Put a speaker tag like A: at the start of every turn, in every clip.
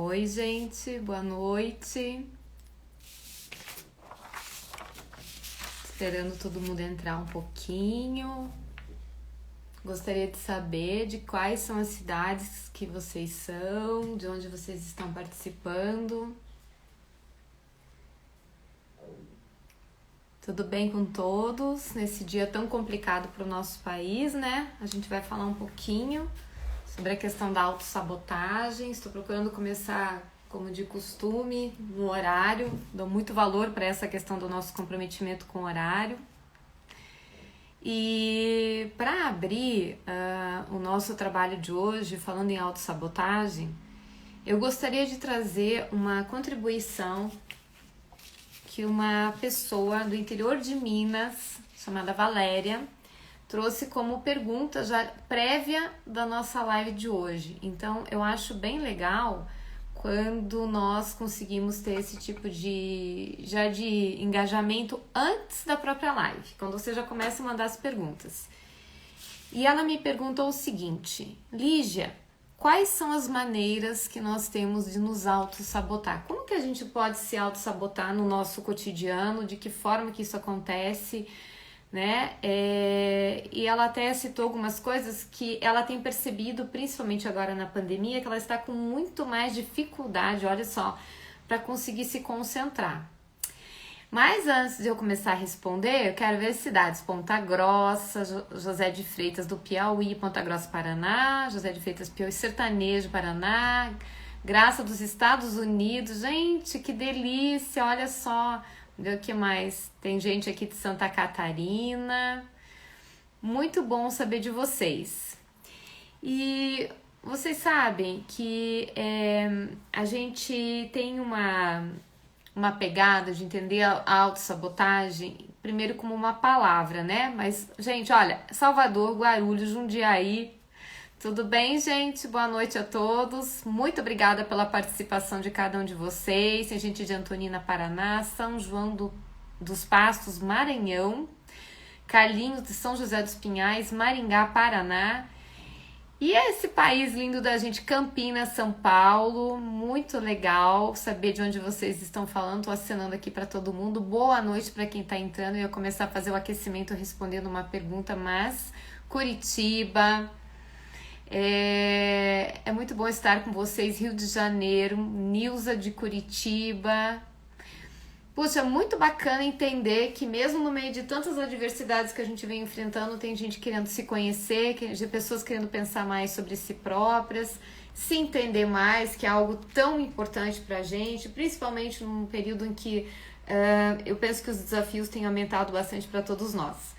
A: Oi, gente, boa noite. Esperando todo mundo entrar um pouquinho. Gostaria de saber de quais são as cidades que vocês são, de onde vocês estão participando. Tudo bem com todos nesse dia tão complicado para o nosso país, né? A gente vai falar um pouquinho sobre a questão da autossabotagem. Estou procurando começar, como de costume, no horário. Dou muito valor para essa questão do nosso comprometimento com o horário. E para abrir o nosso trabalho de hoje, falando em autossabotagem, eu gostaria de trazer uma contribuição que uma pessoa do interior de Minas, chamada Valéria, trouxe como pergunta já prévia da nossa live de hoje. Então, eu acho bem legal quando nós conseguimos ter esse tipo de engajamento antes da própria live, quando você já começa a mandar as perguntas. E ela me perguntou o seguinte: Lígia, quais são as maneiras que nós temos de nos auto-sabotar? Como que a gente pode se auto-sabotar no nosso cotidiano? De que forma que isso acontece? Né? E ela até citou algumas coisas que ela tem percebido, principalmente agora na pandemia, que ela está com muito mais dificuldade, olha só, para conseguir se concentrar. Mas antes de eu começar a responder, eu quero ver as cidades: Ponta Grossa, José de Freitas do Piauí, Ponta Grossa, Paraná, José de Freitas, Piauí, Sertanejo, Paraná, Graça dos Estados Unidos. Gente, que delícia, olha só. O que mais? Tem gente aqui de Santa Catarina. Muito bom saber de vocês. E vocês sabem que a gente tem uma pegada de entender a autossabotagem primeiro como uma palavra, né? Mas, gente, olha, Salvador, Guarulhos, Jundiaí. Tudo bem, gente? Boa noite a todos. Muito obrigada pela participação de cada um de vocês. Tem gente de Antonina, Paraná, São João dos Pastos, Maranhão, Carlinhos de São José dos Pinhais, Maringá, Paraná. E esse país lindo da gente, Campinas, São Paulo. Muito legal saber de onde vocês estão falando. Estou acenando aqui para todo mundo. Boa noite para quem está entrando. Eu ia começar a fazer o aquecimento respondendo uma pergunta, mas Curitiba... É muito bom estar com vocês, Rio de Janeiro, Nilza de Curitiba. Puxa, muito bacana entender que mesmo no meio de tantas adversidades que a gente vem enfrentando, tem gente querendo se conhecer, pessoas querendo pensar mais sobre si próprias, se entender mais, que é algo tão importante pra gente, principalmente num período em que eu penso que os desafios têm aumentado bastante para todos nós.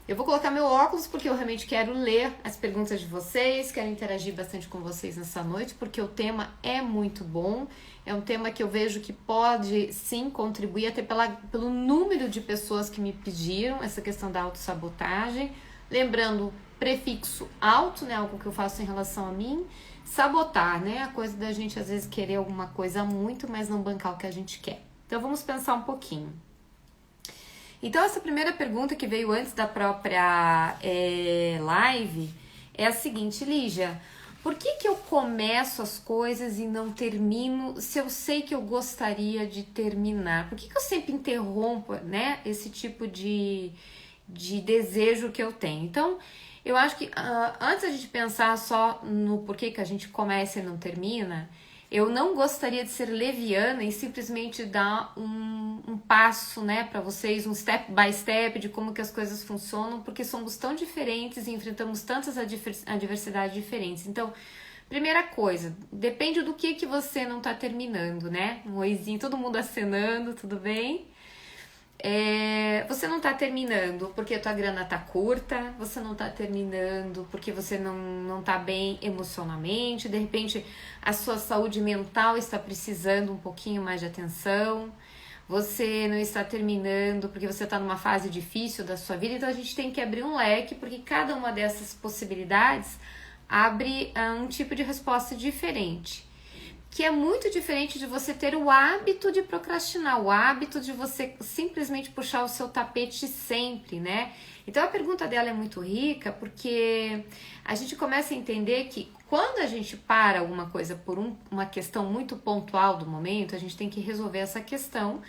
A: Eu vou colocar meu óculos porque eu realmente quero ler as perguntas de vocês, quero interagir bastante com vocês nessa noite, porque o tema é muito bom, é um tema que eu vejo que pode sim contribuir até pelo número de pessoas que me pediram essa questão da autossabotagem. Lembrando, prefixo auto, né, algo que eu faço em relação a mim, sabotar, né, a coisa da gente às vezes querer alguma coisa muito, mas não bancar o que a gente quer. Então vamos pensar um pouquinho. Então, essa primeira pergunta que veio antes da própria live é a seguinte: Lígia, por que eu começo as coisas e não termino se eu sei que eu gostaria de terminar? Por que eu sempre interrompo, né, esse tipo de desejo que eu tenho? Então, eu acho que antes a gente pensar só no porquê que a gente começa e não termina, eu não gostaria de ser leviana e simplesmente dar um passo, né, para vocês, um step by step de como que as coisas funcionam, porque somos tão diferentes e enfrentamos tantas adversidades diferentes. Então, primeira coisa, depende do que você não tá terminando, né? Um oizinho, todo mundo acenando, tudo bem? Você não tá terminando porque a tua grana tá curta, você não tá terminando porque você não tá bem emocionalmente, de repente a sua saúde mental está precisando um pouquinho mais de atenção, você não está terminando porque você tá numa fase difícil da sua vida. Então a gente tem que abrir um leque, porque cada uma dessas possibilidades abre um tipo de resposta diferente. que é muito diferente de você ter o hábito de procrastinar, o hábito de você simplesmente puxar o seu tapete sempre, né? Então a pergunta dela é muito rica porque a gente começa a entender que quando a gente para alguma coisa por uma questão muito pontual do momento, a gente tem que resolver essa questão,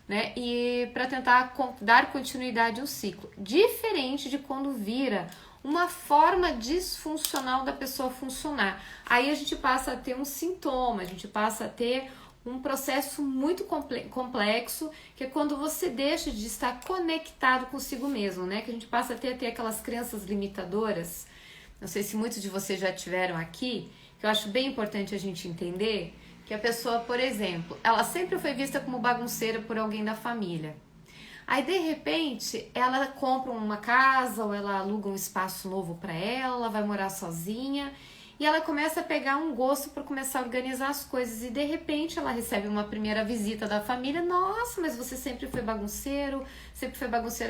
A: né? E para tentar dar continuidade ao ciclo. Diferente de quando vira uma forma disfuncional da pessoa funcionar. Aí a gente passa a ter um sintoma, a gente passa a ter um processo muito complexo, que é quando você deixa de estar conectado consigo mesmo, né? Que a gente passa a ter aquelas crenças limitadoras. Não sei se muitos de vocês já tiveram aqui, que eu acho bem importante a gente entender que a pessoa, por exemplo, ela sempre foi vista como bagunceira por alguém da família. Aí, de repente, ela compra uma casa ou ela aluga um espaço novo para ela vai morar sozinha e ela começa a pegar um gosto por começar a organizar as coisas e, de repente, ela recebe uma primeira visita da família. Nossa, mas você sempre foi bagunceiro,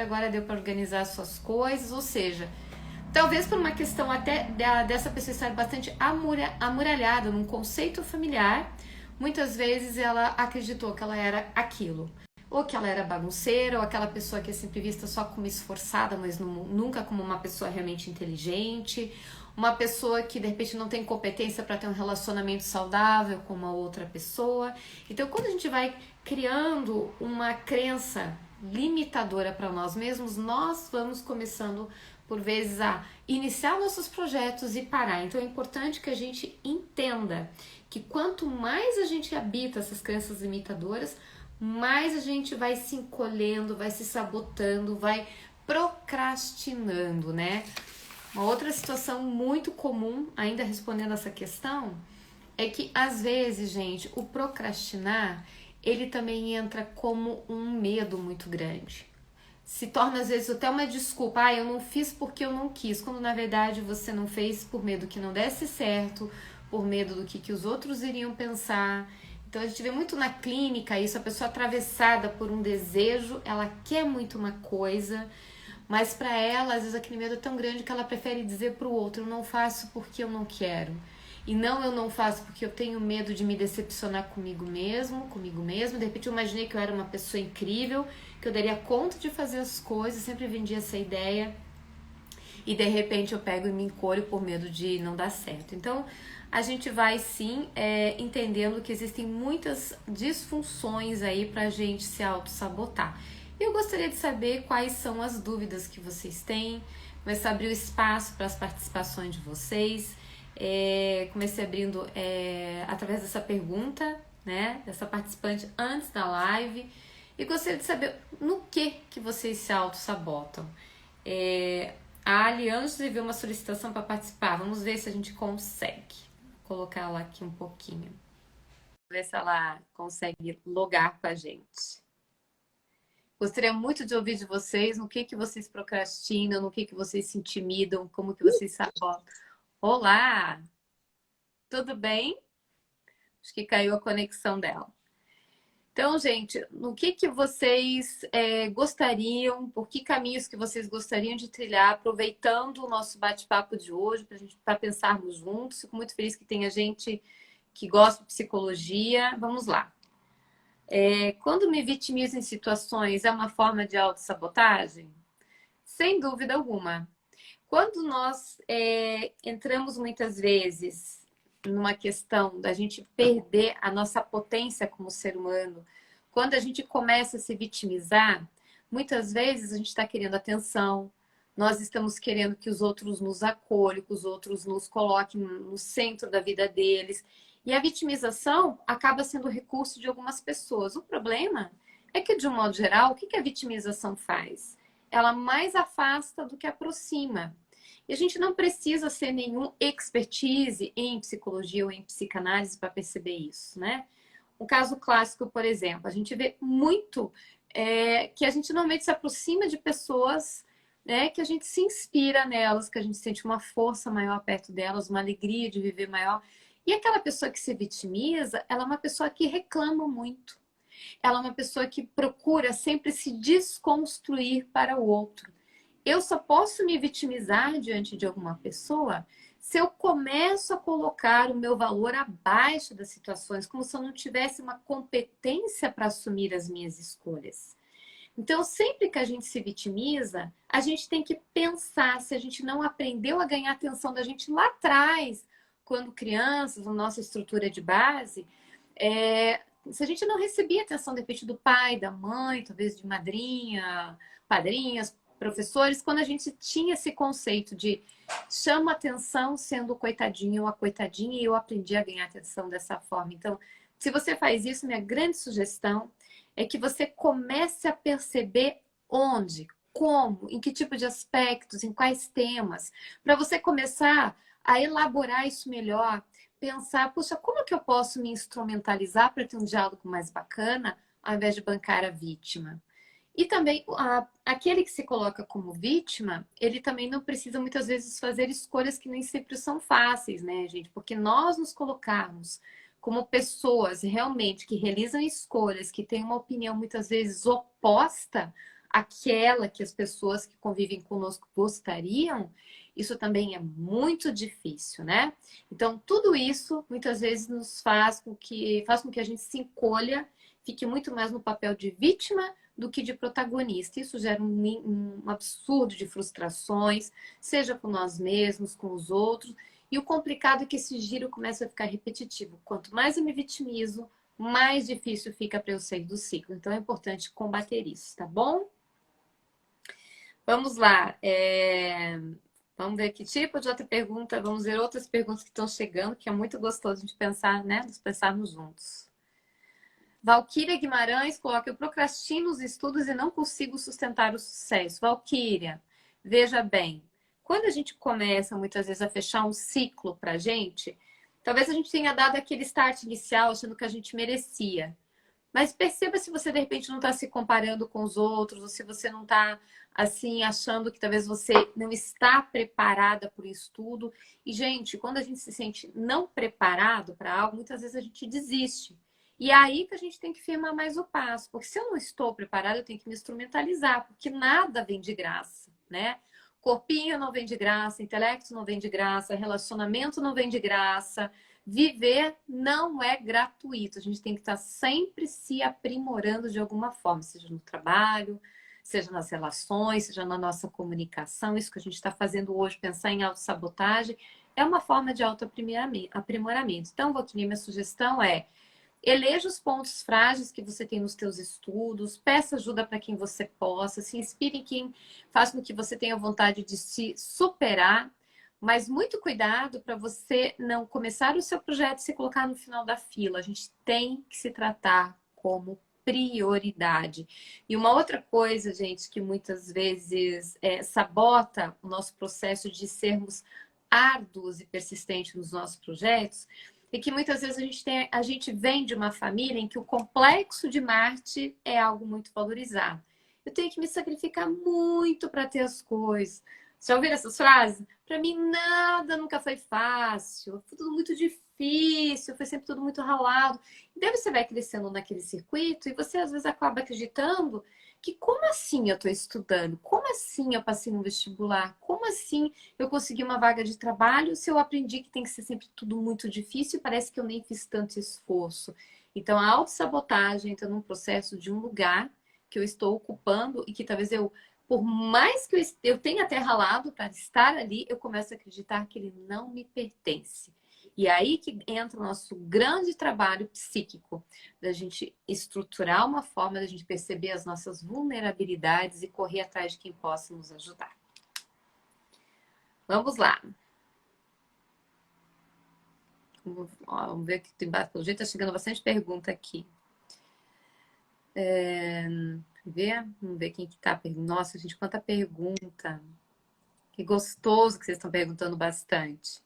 A: agora deu para organizar as suas coisas. Ou seja, talvez por uma questão até dessa pessoa estar bastante amuralhada num conceito familiar, muitas vezes ela acreditou que ela era aquilo. Ou que ela era bagunceira, ou aquela pessoa que é sempre vista só como esforçada, mas nunca como uma pessoa realmente inteligente. Uma pessoa que de repente não tem competência para ter um relacionamento saudável com uma outra pessoa. Então, quando a gente vai criando uma crença limitadora para nós mesmos, nós vamos começando por vezes a iniciar nossos projetos e parar. Então é importante que a gente entenda que quanto mais a gente habita essas crenças limitadoras, mais a gente vai se encolhendo, vai se sabotando, vai procrastinando, né? Uma outra situação muito comum, ainda respondendo essa questão, é que às vezes, gente, o procrastinar, ele também entra como um medo muito grande. Se torna às vezes até uma desculpa, eu não fiz porque eu não quis, quando na verdade você não fez por medo que não desse certo, por medo do que os outros iriam pensar. Então a gente vê muito na clínica isso, a pessoa atravessada por um desejo, ela quer muito uma coisa, mas para ela, às vezes aquele medo é tão grande que ela prefere dizer para o outro, eu não faço porque eu não quero. E não, eu não faço porque eu tenho medo de me decepcionar comigo mesmo. De repente eu imaginei que eu era uma pessoa incrível, que eu daria conta de fazer as coisas, sempre vendi essa ideia. E de repente eu pego e me encolho por medo de não dar certo. Então a gente vai sim entendendo que existem muitas disfunções aí pra gente se auto-sabotar. Eu gostaria de saber quais são as dúvidas que vocês têm. Comecei a abrir o espaço para as participações de vocês. Comecei abrindo através dessa pergunta, né, dessa participante antes da live. E gostaria de saber no que vocês se auto-sabotam. A Ali, antes de ver uma solicitação para participar, vamos ver se a gente consegue colocar ela aqui um pouquinho. Ver se ela consegue logar com a gente. Gostaria muito de ouvir de vocês no que vocês procrastinam, no que vocês se intimidam, como que vocês sabotam. Olá! Tudo bem? Acho que caiu a conexão dela. Então, gente, no que vocês gostariam, por que caminhos que vocês gostariam de trilhar, aproveitando o nosso bate-papo de hoje, para pensarmos juntos. Fico muito feliz que tenha gente que gosta de psicologia. Vamos lá. Quando me vitimizo em situações, é uma forma de autossabotagem? Sem dúvida alguma. Quando nós entramos muitas vezes numa questão da gente perder a nossa potência como ser humano, quando a gente começa a se vitimizar, muitas vezes a gente está querendo atenção, nós estamos querendo que os outros nos acolham, que os outros nos coloquem no centro da vida deles. E a vitimização acaba sendo recurso de algumas pessoas. O problema é que, de um modo geral, o que a vitimização faz? Ela mais afasta do que aproxima. E a gente não precisa ser nenhum expertise em psicologia ou em psicanálise para perceber isso, né? Um caso clássico, por exemplo, a gente vê muito que a gente normalmente se aproxima de pessoas, né, que a gente se inspira nelas, que a gente sente uma força maior perto delas, uma alegria de viver maior. E aquela pessoa que se vitimiza, ela é uma pessoa que reclama muito. Ela é uma pessoa que procura sempre se desconstruir para o outro. Eu só posso me vitimizar diante de alguma pessoa
B: Se eu começo a colocar o meu valor abaixo das situações, como se eu não tivesse uma competência para assumir as minhas escolhas. Então, sempre que a gente se vitimiza, a gente tem que pensar se a gente não aprendeu a ganhar a atenção da gente lá atrás, quando crianças, na nossa estrutura de base, se a gente não recebia atenção, de repente, do pai, da mãe, talvez de madrinha, padrinhas, professores, quando a gente tinha esse conceito de chama atenção sendo o coitadinho ou a coitadinha, e eu aprendi a ganhar atenção dessa forma. Então, se você faz isso, minha grande sugestão é que você comece a perceber onde, como, em que tipo de aspectos, em quais temas, para você começar a elaborar isso melhor, pensar, puxa, como que eu posso me instrumentalizar para ter um diálogo mais bacana, ao invés de bancar a vítima? E também, aquele que se coloca como vítima, ele também não precisa muitas vezes fazer escolhas que nem sempre são fáceis, né, gente? Porque nós nos colocarmos como pessoas realmente que realizam escolhas, que têm uma opinião muitas vezes oposta àquela que as pessoas que convivem conosco gostariam, isso também é muito difícil, né? Então, tudo isso muitas vezes nos faz com que a gente se encolha, fique muito mais no papel de vítima do que de protagonista. Isso gera um absurdo de frustrações, seja com nós mesmos, com os outros. E o complicado é que esse giro começa a ficar repetitivo. Quanto mais eu me vitimizo, mais difícil fica para eu sair do ciclo. Então é importante combater isso, tá bom? Vamos lá. Vamos ver que tipo de outra pergunta. Vamos ver outras perguntas que estão chegando, que é muito gostoso de pensar, né? Nos pensarmos juntos. Valquíria Guimarães coloca: eu procrastino os estudos e não consigo sustentar o sucesso. Valquíria, veja bem, quando a gente começa muitas vezes a fechar um ciclo para a gente, talvez a gente tenha dado aquele start inicial achando que a gente merecia. Mas perceba se você de repente não está se comparando com os outros, ou se você não está assim achando que talvez você não está preparada para o estudo. E, gente, quando a gente se sente não preparado para algo, muitas vezes a gente desiste. E é aí que a gente tem que firmar mais o passo, porque se eu não estou preparada, eu tenho que me instrumentalizar, porque nada vem de graça, né? Corpinho não vem de graça, intelecto não vem de graça, relacionamento não vem de graça. Viver não é gratuito. A gente tem que estar sempre se aprimorando de alguma forma, seja no trabalho, seja nas relações, seja na nossa comunicação. Isso que a gente está fazendo hoje, pensar em autossabotagem, é uma forma de autoaprimoramento. Então, Valquíria, minha sugestão é: eleja os pontos frágeis que você tem nos teus estudos, peça ajuda para quem você possa, se inspire em quem faz com que você tenha vontade de se superar, mas muito cuidado para você não começar o seu projeto e se colocar no final da fila. A gente tem que se tratar como prioridade. E uma outra coisa, gente, que muitas vezes sabota o nosso processo de sermos árduos e persistentes nos nossos projetos, e que muitas vezes a gente vem de uma família em que o complexo de Marte é algo muito valorizado. Eu tenho que me sacrificar muito para ter as coisas. Já ouviram essas frases? Para mim, nada nunca foi fácil. Foi tudo muito difícil, foi sempre tudo muito ralado. E daí você vai crescendo naquele circuito e você às vezes acaba acreditando que como assim eu estou estudando? Como assim eu passei no vestibular? Como assim eu consegui uma vaga de trabalho se eu aprendi que tem que ser sempre tudo muito difícil e parece que eu nem fiz tanto esforço? Então, a autossabotagem entra num processo de um lugar que eu estou ocupando e que talvez por mais que eu tenha até ralado para estar ali, eu começo a acreditar que ele não me pertence. E é aí que entra o nosso grande trabalho psíquico, da gente estruturar uma forma da gente perceber as nossas vulnerabilidades e correr atrás de quem possa nos ajudar. Vamos lá. Vamos ver que tem, pelo jeito, está chegando bastante pergunta aqui. Vamos ver quem que tá perguntando. Nossa, gente, quanta pergunta. Que gostoso que vocês estão perguntando bastante.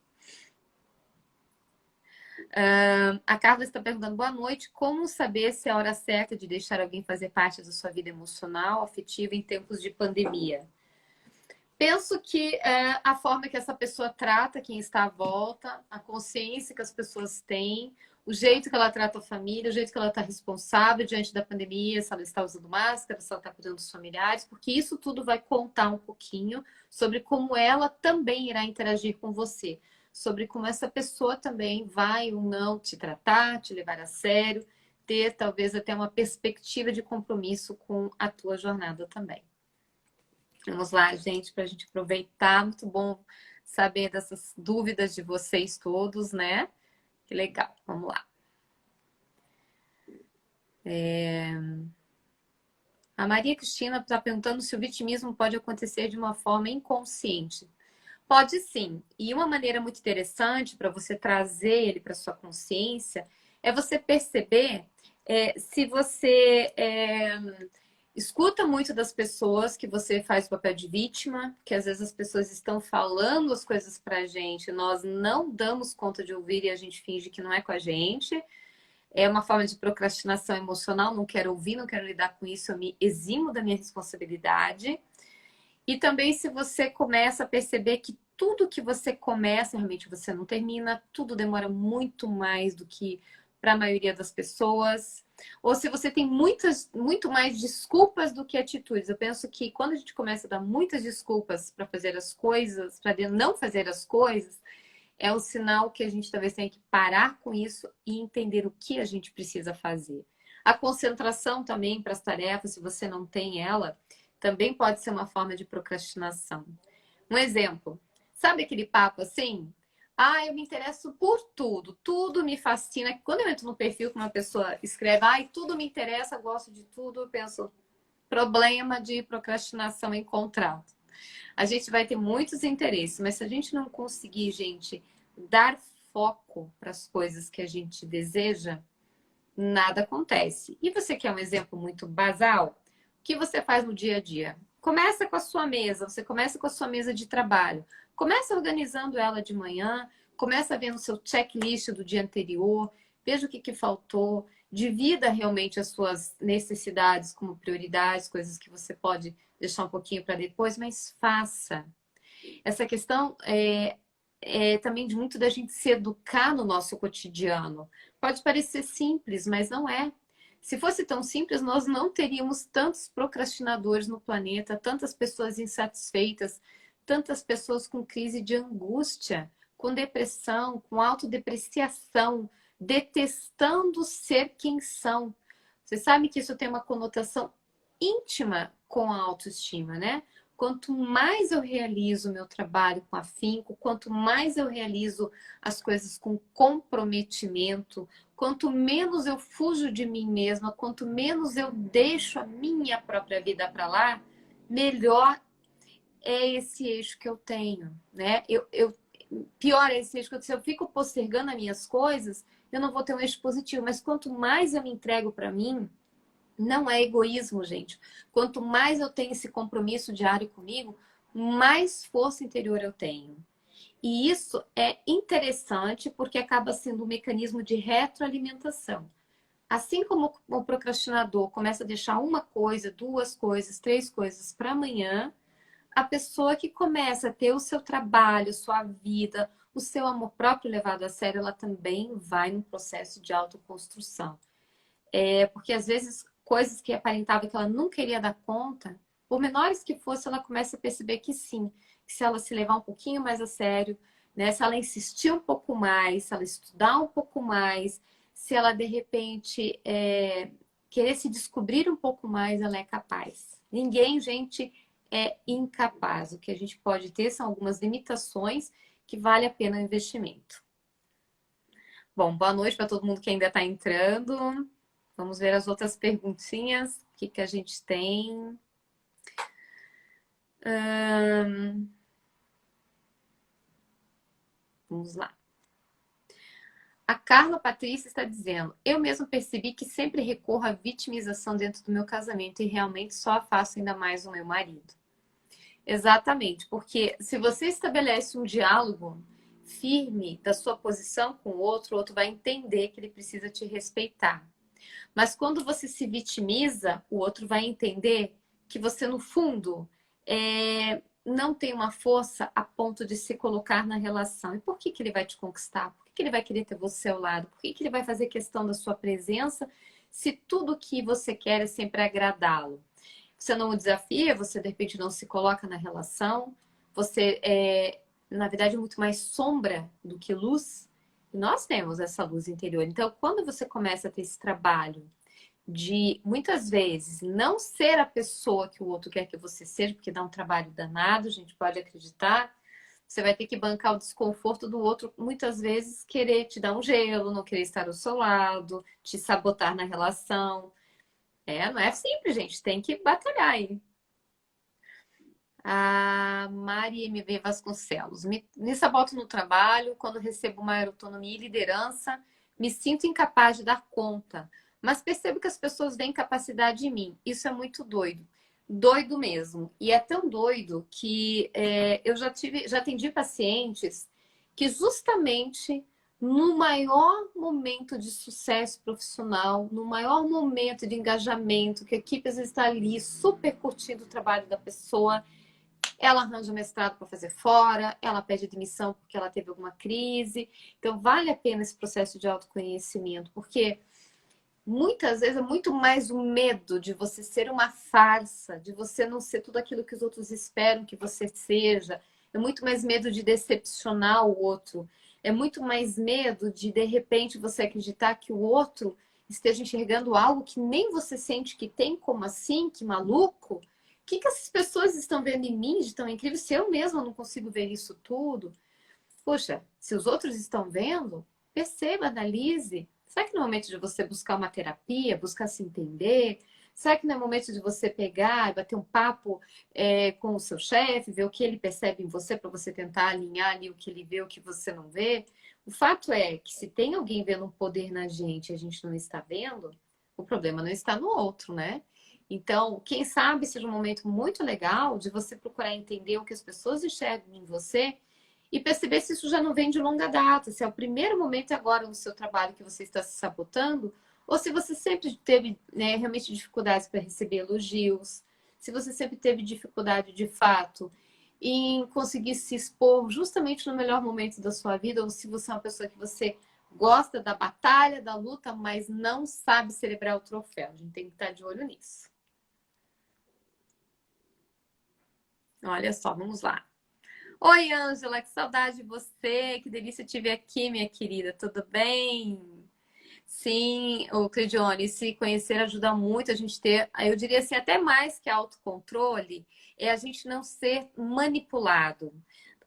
B: A Carla está perguntando: boa noite, como saber se é a hora certa de deixar alguém fazer parte da sua vida emocional, afetiva em tempos de pandemia? Penso que a forma que essa pessoa trata quem está à volta, a consciência que as pessoas têm, o jeito que ela trata a família, o jeito que ela está responsável diante da pandemia, se ela está usando máscara, se ela está cuidando dos familiares, porque isso tudo vai contar um pouquinho sobre como ela também irá interagir com você. sobre como essa pessoa também vai ou não te tratar, te levar a sério, ter talvez até uma perspectiva de compromisso com a tua jornada também. Vamos lá, gente, para a gente aproveitar. Muito bom saber dessas dúvidas de vocês todos, né? Que legal. Vamos lá. A Maria Cristina está perguntando se o vitimismo pode acontecer de uma forma inconsciente. Pode sim. E uma maneira muito interessante para você trazer ele para sua consciência é você perceber se você escuta muito das pessoas que você faz o papel de vítima, que às vezes as pessoas estão falando as coisas para a gente, nós não damos conta de ouvir e a gente finge que não é com a gente. É uma forma de procrastinação emocional, não quero ouvir, não quero lidar com isso, eu me eximo da minha responsabilidade. E também se você começa a perceber que tudo que você começa, realmente você não termina, tudo demora muito mais do que para a maioria das pessoas. Ou se você tem muito mais desculpas do que atitudes. Eu penso que quando a gente começa a dar muitas desculpas para fazer as coisas, para não fazer as coisas, é um sinal que a gente talvez tenha que parar com isso e entender o que a gente precisa fazer. A concentração também para as tarefas, se você não tem ela, também pode ser uma forma de procrastinação. Um exemplo, sabe aquele papo assim? Ah, eu me interesso por tudo, tudo me fascina. Quando eu entro no perfil que uma pessoa escreve, ai, tudo me interessa, gosto de tudo, eu penso, problema de procrastinação encontrado. A gente vai ter muitos interesses, mas se a gente não conseguir, gente, dar foco para as coisas que a gente deseja, nada acontece. E você quer um exemplo muito basal? O que você faz no dia a dia? Começa com a sua mesa, você começa com a sua mesa de trabalho. Começa organizando ela de manhã, começa vendo o seu checklist do dia anterior, veja o que faltou, divida realmente as suas necessidades como prioridades, coisas que você pode deixar um pouquinho para depois, mas faça. Essa questão é também de muito da gente se educar no nosso cotidiano. Pode parecer simples, mas não é. Se fosse tão simples, nós não teríamos tantos procrastinadores no planeta, tantas pessoas insatisfeitas, tantas pessoas com crise de angústia, com depressão, com autodepreciação, detestando ser quem são. Você sabe que isso tem uma conotação íntima com a autoestima, né? Quanto mais eu realizo o meu trabalho com afinco, quanto mais eu realizo as coisas com comprometimento, quanto menos eu fujo de mim mesma, quanto menos eu deixo a minha própria vida para lá, melhor é esse eixo que eu tenho, né? Pior é esse eixo que se eu fico postergando as minhas coisas, eu não vou ter um eixo positivo. Mas quanto mais eu me entrego para mim, não é egoísmo, gente. Quanto mais eu tenho esse compromisso diário comigo, mais força interior eu tenho. E isso é interessante porque acaba sendo um mecanismo de retroalimentação. Assim como o procrastinador começa a deixar uma coisa, duas coisas, três coisas para amanhã, a pessoa que começa a ter o seu trabalho, sua vida, o seu amor próprio levado a sério, ela também vai num processo de autoconstrução. Porque às vezes coisas que aparentava que ela não queria dar conta, por menores que fossem, ela começa a perceber que sim, que se ela se levar um pouquinho mais a sério, né, se ela insistir um pouco mais, se ela estudar um pouco mais, se ela de repente querer se descobrir um pouco mais, ela é capaz. Ninguém, gente, é incapaz. O que a gente pode ter são algumas limitações que vale a pena o investimento. Bom, boa noite para todo mundo que ainda está entrando. Vamos ver as outras perguntinhas. O que a gente tem? Vamos lá. A Carla Patrícia está dizendo: eu mesmo percebi que sempre recorro à vitimização dentro do meu casamento e realmente só afasto ainda mais o meu marido. Exatamente, porque se você estabelece um diálogo firme da sua posição com o outro vai entender que ele precisa te respeitar. Mas quando você se vitimiza, o outro vai entender que você, no fundo, não tem uma força a ponto de se colocar na relação. E por que ele vai te conquistar? Por que ele vai querer ter você ao lado? Por que ele vai fazer questão da sua presença se tudo que você quer é sempre agradá-lo? Você não o desafia, você de repente não se coloca na relação, você na verdade, muito mais sombra do que luz. E nós temos essa luz interior. Então, quando você começa a ter esse trabalho de, muitas vezes, não ser a pessoa que o outro quer que você seja, porque dá um trabalho danado, a gente pode acreditar, você vai ter que bancar o desconforto do outro, muitas vezes querer te dar um gelo, não querer estar ao seu lado, te sabotar na relação. Não é simples, gente, tem que batalhar aí. A Mari MV Vasconcelos. Me saboto no trabalho, quando recebo maior autonomia e liderança, me sinto incapaz de dar conta. Mas percebo que as pessoas veem capacidade em mim. Isso é muito doido. Doido mesmo. E é tão doido que eu já atendi pacientes que justamente no maior momento de sucesso profissional, no maior momento de engajamento, que a equipe às vezes está ali super curtindo o trabalho da pessoa, ela arranja um mestrado para fazer fora, ela pede demissão porque ela teve alguma crise. Então, vale a pena esse processo de autoconhecimento, porque muitas vezes é muito mais o medo de você ser uma farsa, de você não ser tudo aquilo que os outros esperam que você seja. É muito mais medo de decepcionar o outro. É muito mais medo de repente, você acreditar que o outro esteja enxergando algo que nem você sente que tem, como assim? Que maluco? O que essas pessoas estão vendo em mim de tão incrível se eu mesma não consigo ver isso tudo? Poxa, se os outros estão vendo, perceba, analise. Será que não é momento de você buscar uma terapia, buscar se entender? Será que não é momento de você pegar e bater um papo com o seu chefe, ver o que ele percebe em você, para você tentar alinhar ali o que ele vê, o que você não vê? O fato é que se tem alguém vendo um poder na gente e a gente não está vendo, o problema não está no outro, né? Então, quem sabe seja um momento muito legal de você procurar entender o que as pessoas enxergam em você e perceber se isso já não vem de longa data, se é o primeiro momento agora no seu trabalho que você está se sabotando, ou se você sempre teve, né, realmente dificuldades para receber elogios, se você sempre teve dificuldade de fato em conseguir se expor justamente no melhor momento da sua vida, ou se você é uma pessoa que você gosta da batalha, da luta, mas não sabe celebrar o troféu. A gente tem que estar de olho nisso. Olha só, vamos lá. Oi, Ângela, que saudade de você, que delícia te ver aqui, minha querida, tudo bem? Sim, o Cleidione, se conhecer ajuda muito a gente ter, eu diria assim, até mais que autocontrole, é a gente não ser manipulado.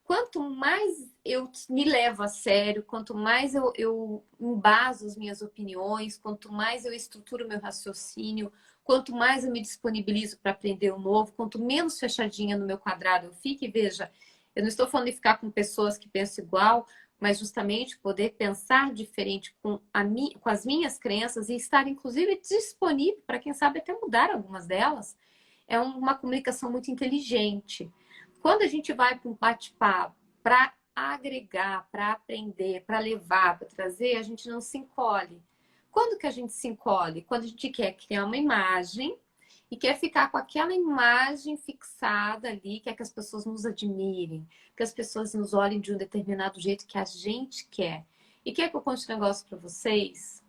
B: Quanto mais eu me levo a sério, quanto mais eu embaso as minhas opiniões, quanto mais eu estruturo meu raciocínio, quanto mais eu me disponibilizo para aprender o novo, quanto menos fechadinha no meu quadrado eu fico, e veja, eu não estou falando de ficar com pessoas que pensam igual, mas justamente poder pensar diferente com as minhas crenças e estar, inclusive, disponível para, quem sabe, até mudar algumas delas. É uma comunicação muito inteligente. Quando a gente vai para um bate-papo para agregar, para aprender, para levar, para trazer, a gente não se encolhe. Quando que a gente se encolhe? Quando a gente quer criar uma imagem e quer ficar com aquela imagem fixada ali, quer que as pessoas nos admirem, que as pessoas nos olhem de um determinado jeito que a gente quer. E quer que eu conte um negócio para vocês?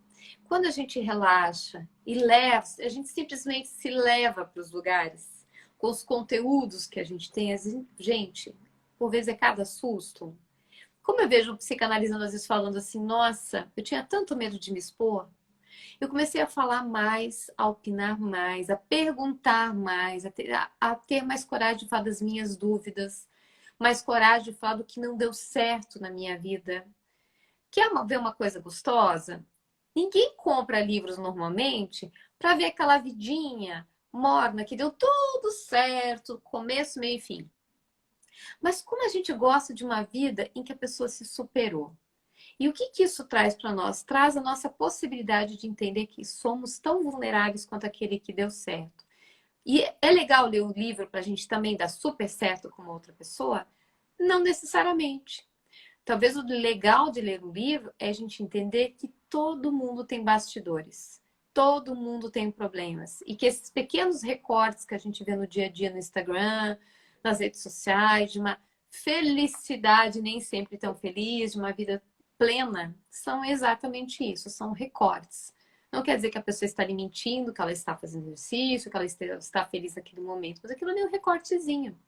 B: Quando a gente relaxa e leva, a gente simplesmente se leva para os lugares com os conteúdos que a gente tem, gente, por vezes é cada susto. Como eu vejo o psicanalizando às vezes falando assim, nossa, eu tinha tanto medo de me expor. Eu comecei a falar mais, a opinar mais, a perguntar mais, a ter mais coragem de falar das minhas dúvidas, mais coragem de falar do que não deu certo na minha vida. Quer ver uma coisa gostosa? Ninguém compra livros normalmente para ver aquela vidinha morna que deu tudo certo, começo, meio e fim. Mas como a gente gosta de uma vida em que a pessoa se superou? E o que isso traz para nós? Traz a nossa possibilidade de entender que somos tão vulneráveis quanto aquele que deu certo. E é legal ler um livro para a gente também dar super certo com uma outra pessoa? Não necessariamente. Talvez o legal de ler um livro é a gente entender que todo mundo tem bastidores. Todo mundo tem problemas. E que esses pequenos recortes que a gente vê no dia a dia no Instagram, nas redes sociais, de uma felicidade nem sempre tão feliz, de uma vida plena, são exatamente isso, são recortes. Não quer dizer que a pessoa está ali mentindo, que ela está fazendo exercício, que ela está feliz naquele momento, mas aquilo ali é um recortezinho,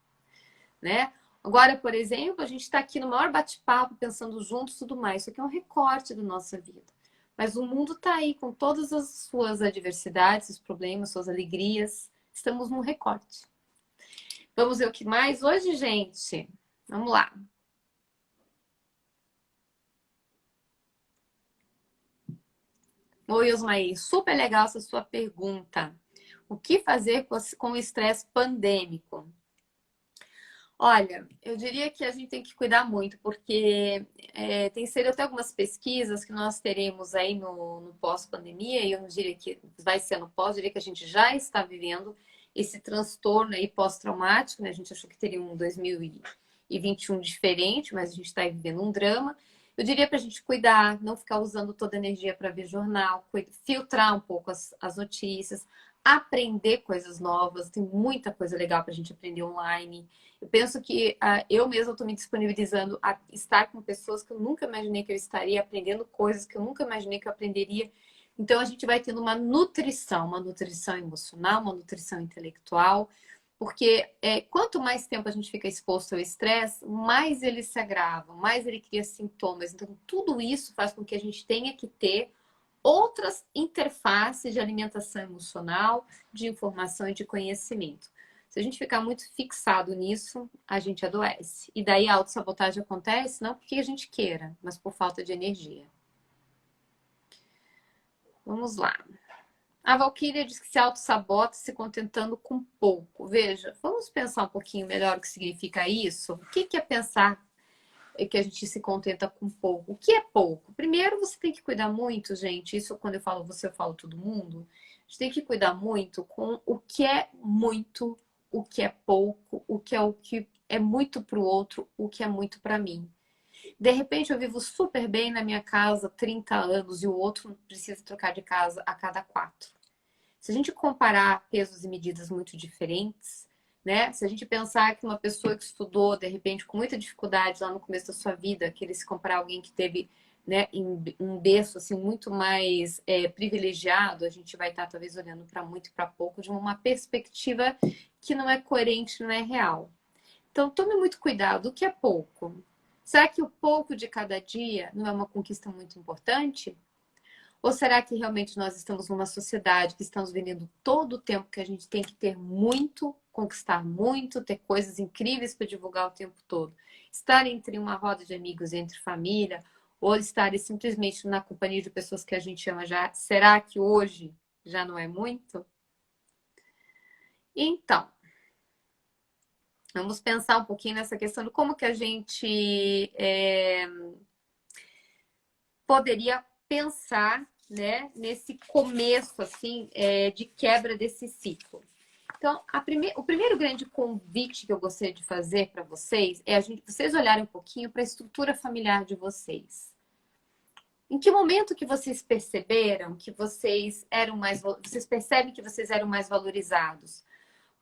B: né? Agora, por exemplo, a gente está aqui no maior bate-papo, pensando juntos e tudo mais. Isso aqui é um recorte da nossa vida. Mas o mundo está aí com todas as suas adversidades, seus problemas, suas alegrias. Estamos num recorte. Vamos ver o que mais hoje, gente? Vamos lá. Oi, Osmaí. Super legal essa sua pergunta. O que fazer com o estresse pandêmico? Olha, eu diria que a gente tem que cuidar muito, porque tem sido até algumas pesquisas que nós teremos aí no pós-pandemia, e eu não diria que vai ser no pós, eu diria que a gente já está vivendo esse transtorno aí pós-traumático, né? A gente achou que teria um 2021 diferente, mas a gente está vivendo um drama. Eu diria para a gente cuidar, não ficar usando toda a energia para ver jornal, filtrar um pouco as notícias, aprender coisas novas, tem muita coisa legal para a gente aprender online. Eu penso que eu mesma estou me disponibilizando a estar com pessoas que eu nunca imaginei que eu estaria, aprendendo coisas que eu nunca imaginei que eu aprenderia. Então a gente vai tendo uma nutrição emocional, uma nutrição intelectual, porque quanto mais tempo a gente fica exposto ao estresse, mais ele se agrava, mais ele cria sintomas. Então tudo isso faz com que a gente tenha que ter outras interfaces de alimentação emocional, de informação e de conhecimento. Se a gente ficar muito fixado nisso, a gente adoece. E daí a autossabotagem acontece não porque a gente queira, mas por falta de energia. Vamos lá. A Valquíria diz que se autossabota se contentando com pouco. Veja, vamos pensar um pouquinho melhor o que significa isso? O que é pensar que a gente se contenta com pouco? O que é pouco? Primeiro, você tem que cuidar muito, gente. Isso quando eu falo você, eu falo todo mundo. A gente tem que cuidar muito com o que é muito, o que é pouco, o que é muito para o outro, o que é muito para mim. De repente, eu vivo super bem na minha casa 30 anos e o outro precisa trocar de casa a cada 4. Se a gente comparar pesos e medidas muito diferentes, né? Se a gente pensar que uma pessoa que estudou, de repente, com muita dificuldade lá no começo da sua vida, que ele se comparar a alguém que teve, né, um berço assim muito mais privilegiado, a gente vai estar talvez olhando para muito e para pouco de uma perspectiva que não é coerente, não é real. Então, tome muito cuidado. O que é pouco? Será que o pouco de cada dia não é uma conquista muito importante? Ou será que realmente nós estamos numa sociedade que estamos vendendo todo o tempo que a gente tem que ter muito, conquistar muito, ter coisas incríveis para divulgar o tempo todo? Estar entre uma roda de amigos, entre família, ou estar simplesmente na companhia de pessoas que a gente ama já, será que hoje já não é muito? Então, vamos pensar um pouquinho nessa questão de como que a gente poderia pensar, né, nesse começo assim de quebra desse ciclo. Então, o primeiro grande convite que eu gostaria de fazer para vocês é vocês olharem um pouquinho para a estrutura familiar de vocês. Em que momento que vocês perceberam que vocês percebem que vocês eram mais valorizados?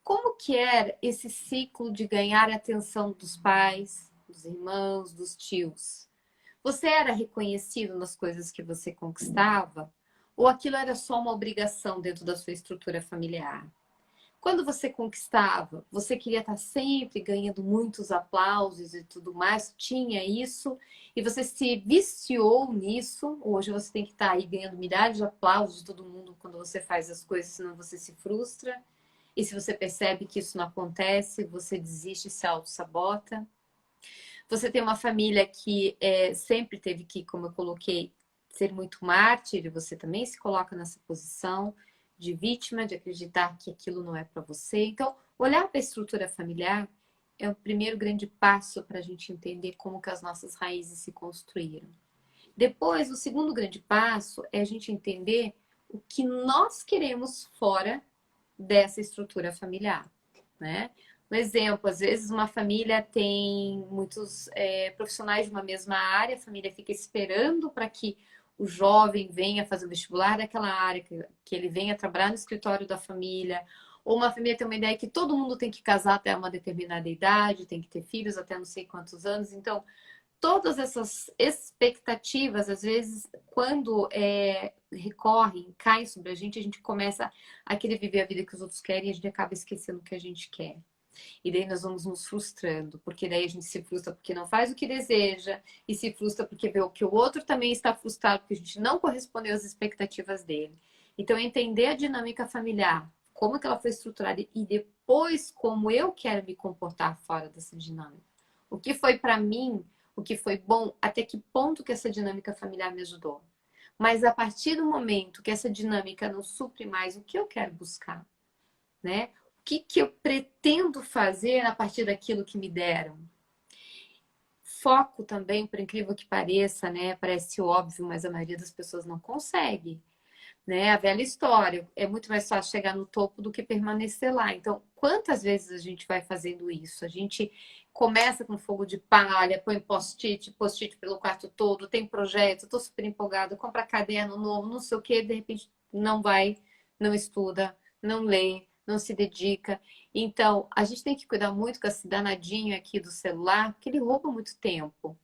B: Como que era esse ciclo de ganhar a atenção dos pais, dos irmãos, dos tios? Você era reconhecido nas coisas que você conquistava? Ou aquilo era só uma obrigação dentro da sua estrutura familiar? Quando você conquistava, você queria estar sempre ganhando muitos aplausos e tudo mais, tinha isso, e você se viciou nisso. Hoje você tem que estar aí ganhando milhares de aplausos de todo mundo quando você faz as coisas, senão você se frustra. E se você percebe que isso não acontece, você desiste e se auto-sabota. Você tem uma família que sempre teve que, como eu coloquei, ser muito mártir, e você também se coloca nessa posição de vítima, de acreditar que aquilo não é para você. Então, olhar para a estrutura familiar é o primeiro grande passo para a gente entender como que as nossas raízes se construíram. Depois, o segundo grande passo é a gente entender o que nós queremos fora dessa estrutura familiar, né? Um exemplo, às vezes uma família tem muitos profissionais de uma mesma área, a família fica esperando para que o jovem venha fazer o vestibular daquela área, que ele venha trabalhar no escritório da família, ou uma família tem uma ideia que todo mundo tem que casar até uma determinada idade, tem que ter filhos até não sei quantos anos. Então, todas essas expectativas, às vezes, quando recorrem, caem sobre a gente começa a querer viver a vida que os outros querem e a gente acaba esquecendo o que a gente quer. E daí nós vamos nos frustrando, porque daí a gente se frustra porque não faz o que deseja, e se frustra porque vê o que o outro também está frustrado, porque a gente não correspondeu às expectativas dele. Então, entender a dinâmica familiar, como que ela foi estruturada e depois como eu quero me comportar fora dessa dinâmica. O que foi para mim, o que foi bom, até que ponto que essa dinâmica familiar me ajudou. Mas a partir do momento que essa dinâmica não supre mais o que eu quero buscar, né? O que eu pretendo fazer a partir daquilo que me deram? Foco também, por incrível que pareça, né? Parece óbvio, mas a maioria das pessoas não consegue, né? A velha história, é muito mais fácil chegar no topo do que permanecer lá. Então, quantas vezes a gente vai fazendo isso? A gente começa com fogo de palha, põe post-it pelo quarto todo, tem projeto, tô super empolgada, compra caderno novo, não sei o quê, de repente não vai, não estuda, não lê, não se dedica. Então, a gente tem que cuidar muito com esse danadinho aqui do celular, porque ele rouba muito tempo.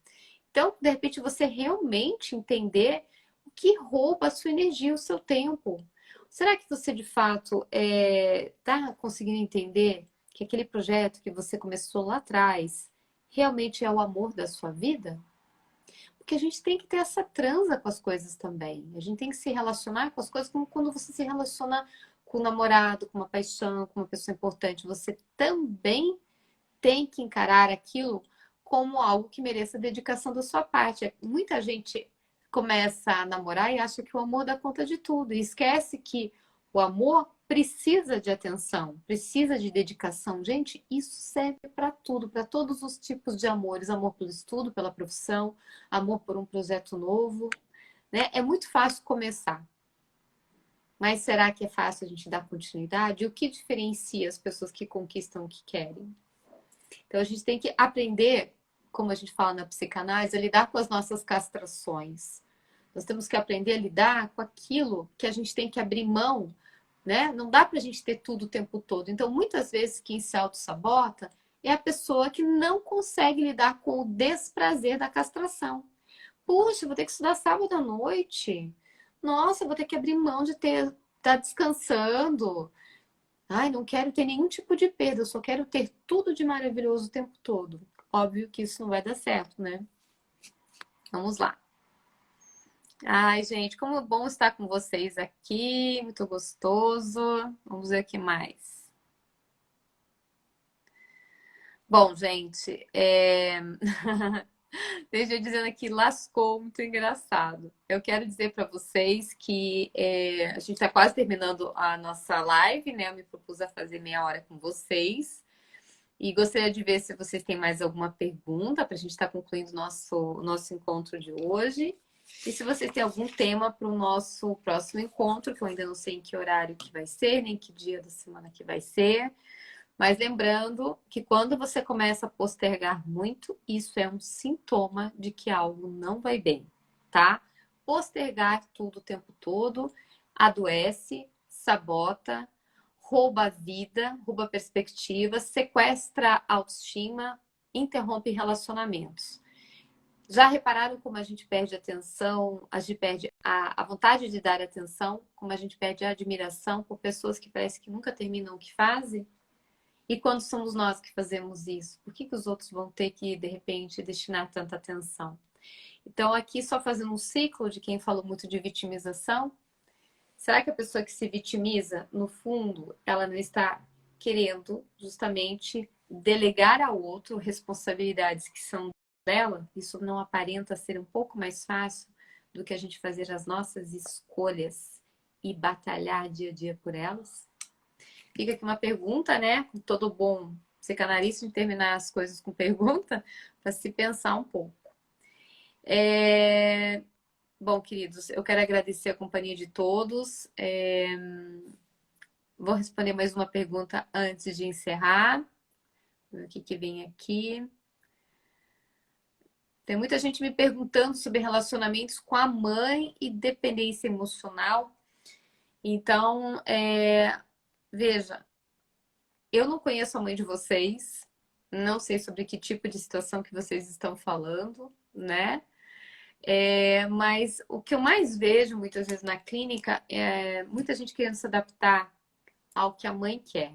B: Então, de repente, você realmente entender o que rouba a sua energia, o seu tempo. Será que você, de fato, está conseguindo entender que aquele projeto que você começou lá atrás realmente é o amor da sua vida? Porque a gente tem que ter essa transa com as coisas também. A gente tem que se relacionar com as coisas como quando você se relaciona com um namorado, com uma paixão, com uma pessoa importante. Você também tem que encarar aquilo como algo que mereça dedicação da sua parte. Muita gente começa a namorar e acha que o amor dá conta de tudo e esquece que o amor precisa de atenção, precisa de dedicação. Gente, isso serve para tudo, para todos os tipos de amores, amor pelo estudo, pela profissão, amor por um projeto novo, né? É muito fácil começar. Mas será que é fácil a gente dar continuidade? O que diferencia as pessoas que conquistam o que querem? Então a gente tem que aprender, como a gente fala na psicanálise, a lidar com as nossas castrações. Nós temos que aprender a lidar com aquilo que a gente tem que abrir mão, né? Não dá pra gente ter tudo o tempo todo. Então, muitas vezes, quem se auto-sabota é a pessoa que não consegue lidar com o desprazer da castração. Puxa, vou ter que estudar sábado à noite. Nossa, vou ter que abrir mão de estar descansando. Ai, não quero ter nenhum tipo de perda, eu só quero ter tudo de maravilhoso o tempo todo. Óbvio que isso não vai dar certo, né? Vamos lá. Ai, gente, como é bom estar com vocês aqui, muito gostoso. Vamos ver o que mais. Bom, gente, deixa eu dizendo aqui, lascou, muito engraçado. Eu quero dizer para vocês que a gente está quase terminando a nossa live, né? Eu me propus a fazer meia hora com vocês. E gostaria de ver se vocês têm mais alguma pergunta para a gente estar concluindo o nosso encontro de hoje. E se vocês têm algum tema para o nosso próximo encontro, que eu ainda não sei em que horário que vai ser, nem que dia da semana que vai ser. Mas lembrando que quando você começa a postergar muito, isso é um sintoma de que algo não vai bem, tá? Postergar tudo o tempo todo adoece, sabota, rouba a vida, rouba a perspectiva, sequestra a autoestima, interrompe relacionamentos. Já repararam como a gente perde atenção, a gente perde a vontade de dar atenção, como a gente perde a admiração por pessoas que parece que nunca terminam o que fazem? E quando somos nós que fazemos isso, por que os outros vão ter que, de repente, destinar tanta atenção? Então, aqui só fazendo um ciclo de quem falou muito de vitimização, será que a pessoa que se vitimiza, no fundo, ela não está querendo justamente delegar ao outro responsabilidades que são dela? Isso não aparenta ser um pouco mais fácil do que a gente fazer as nossas escolhas e batalhar dia a dia por elas? Fica aqui uma pergunta, né? Com todo bom psicanalista de terminar as coisas com pergunta, para se pensar um pouco. Bom, queridos, eu quero agradecer a companhia de todos. Vou responder mais uma pergunta antes de encerrar. O que vem aqui? Tem muita gente me perguntando sobre relacionamentos com a mãe e dependência emocional. Então, veja, eu não conheço a mãe de vocês, não sei sobre que tipo de situação que vocês estão falando, né? Mas o que eu mais vejo muitas vezes na clínica é muita gente querendo se adaptar ao que a mãe quer.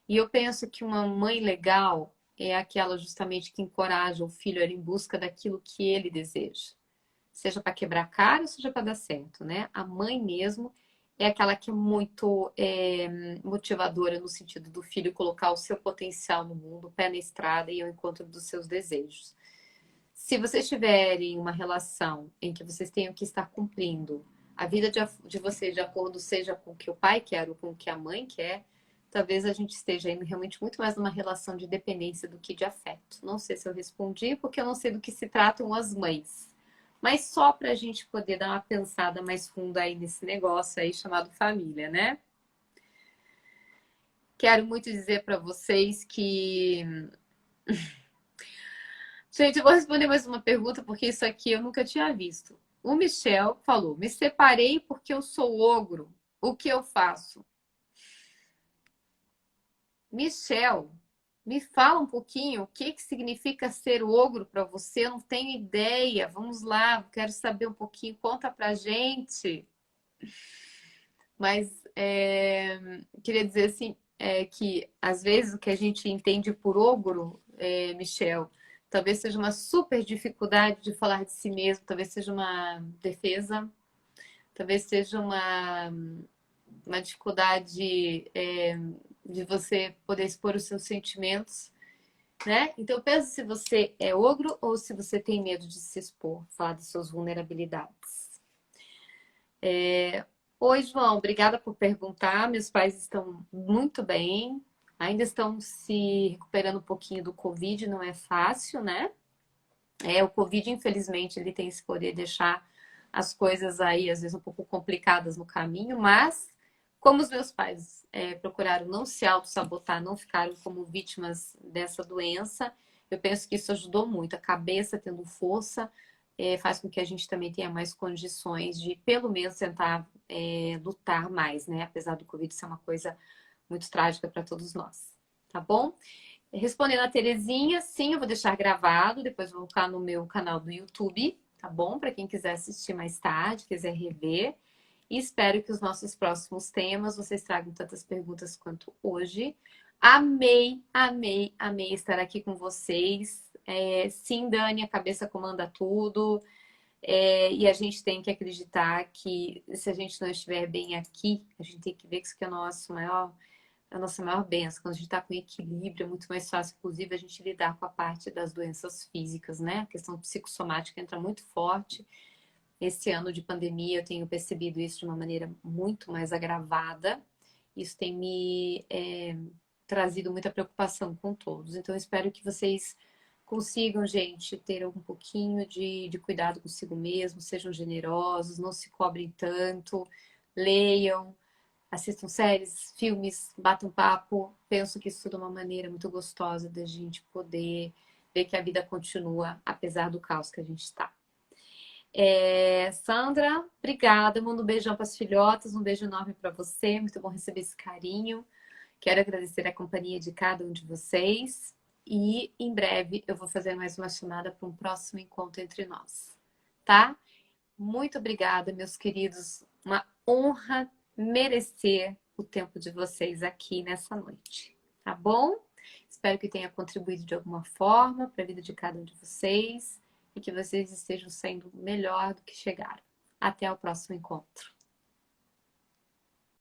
B: E eu penso que uma mãe legal é aquela justamente que encoraja o filho a ir em busca daquilo que ele deseja. Seja para quebrar a cara, seja para dar certo, né? A mãe mesmo é aquela que é muito motivadora no sentido do filho colocar o seu potencial no mundo, o pé na estrada e ao encontro dos seus desejos. Se vocês tiverem uma relação em que vocês tenham que estar cumprindo a vida de vocês de acordo seja com o que o pai quer ou com o que a mãe quer, talvez a gente esteja indo realmente muito mais numa relação de dependência do que de afeto. Não sei se eu respondi, porque eu não sei do que se tratam as mães. Mas só para a gente poder dar uma pensada mais funda aí nesse negócio aí chamado família, né? Quero muito dizer para vocês que... Gente, eu vou responder mais uma pergunta, porque isso aqui eu nunca tinha visto. O Michel falou: me separei porque eu sou ogro. O que eu faço? Michel, me fala um pouquinho o que significa ser ogro para você. Eu não tenho ideia. Vamos lá, quero saber um pouquinho. Conta pra gente. Mas queria dizer assim, que às vezes o que a gente entende por ogro, Michel, talvez seja uma super dificuldade de falar de si mesmo, talvez seja uma defesa, talvez seja uma dificuldade de você poder expor os seus sentimentos, né? Então pensa se você é ogro ou se você tem medo de se expor, falar das suas vulnerabilidades. Oi, João, obrigada por perguntar. Meus pais estão muito bem, ainda estão se recuperando um pouquinho do Covid, não é fácil, né? O Covid, infelizmente, ele tem esse poder de deixar as coisas aí, às vezes, um pouco complicadas no caminho, mas como os meus pais procuraram não se auto-sabotar, não ficaram como vítimas dessa doença, eu penso que isso ajudou muito. A cabeça tendo força faz com que a gente também tenha mais condições de, pelo menos, tentar lutar mais, né? Apesar do Covid ser uma coisa muito trágica para todos nós, tá bom? Respondendo a Terezinha, sim, eu vou deixar gravado, depois vou colocar no meu canal do YouTube, tá bom? Para quem quiser assistir mais tarde, quiser rever. E espero que os nossos próximos temas vocês tragam tantas perguntas quanto hoje. Amei, amei, amei estar aqui com vocês. Sim, Dani, a cabeça comanda tudo. E a gente tem que acreditar que se a gente não estiver bem aqui, a gente tem que ver que isso aqui é a nossa maior bênção. Quando a gente está com equilíbrio, é muito mais fácil, inclusive, a gente lidar com a parte das doenças físicas, né? A questão psicossomática entra muito forte. Esse ano de pandemia eu tenho percebido isso de uma maneira muito mais agravada. Isso tem me trazido muita preocupação com todos. Então eu espero que vocês consigam, gente, ter um pouquinho de cuidado consigo mesmo, sejam generosos, não se cobrem tanto, leiam, assistam séries, filmes, batam papo. Penso que isso tudo é uma maneira muito gostosa da gente poder ver que a vida continua, apesar do caos que a gente está. Sandra, obrigada. Mando um beijão para as filhotas, um beijo enorme para você. Muito bom receber esse carinho. Quero agradecer a companhia de cada um de vocês. E em breve eu vou fazer mais uma chamada para um próximo encontro entre nós, tá? Muito obrigada, meus queridos. Uma honra merecer o tempo de vocês aqui nessa noite, tá bom? Espero que tenha contribuído de alguma forma para a vida de cada um de vocês e que vocês estejam saindo melhor do que chegaram. Até o próximo encontro.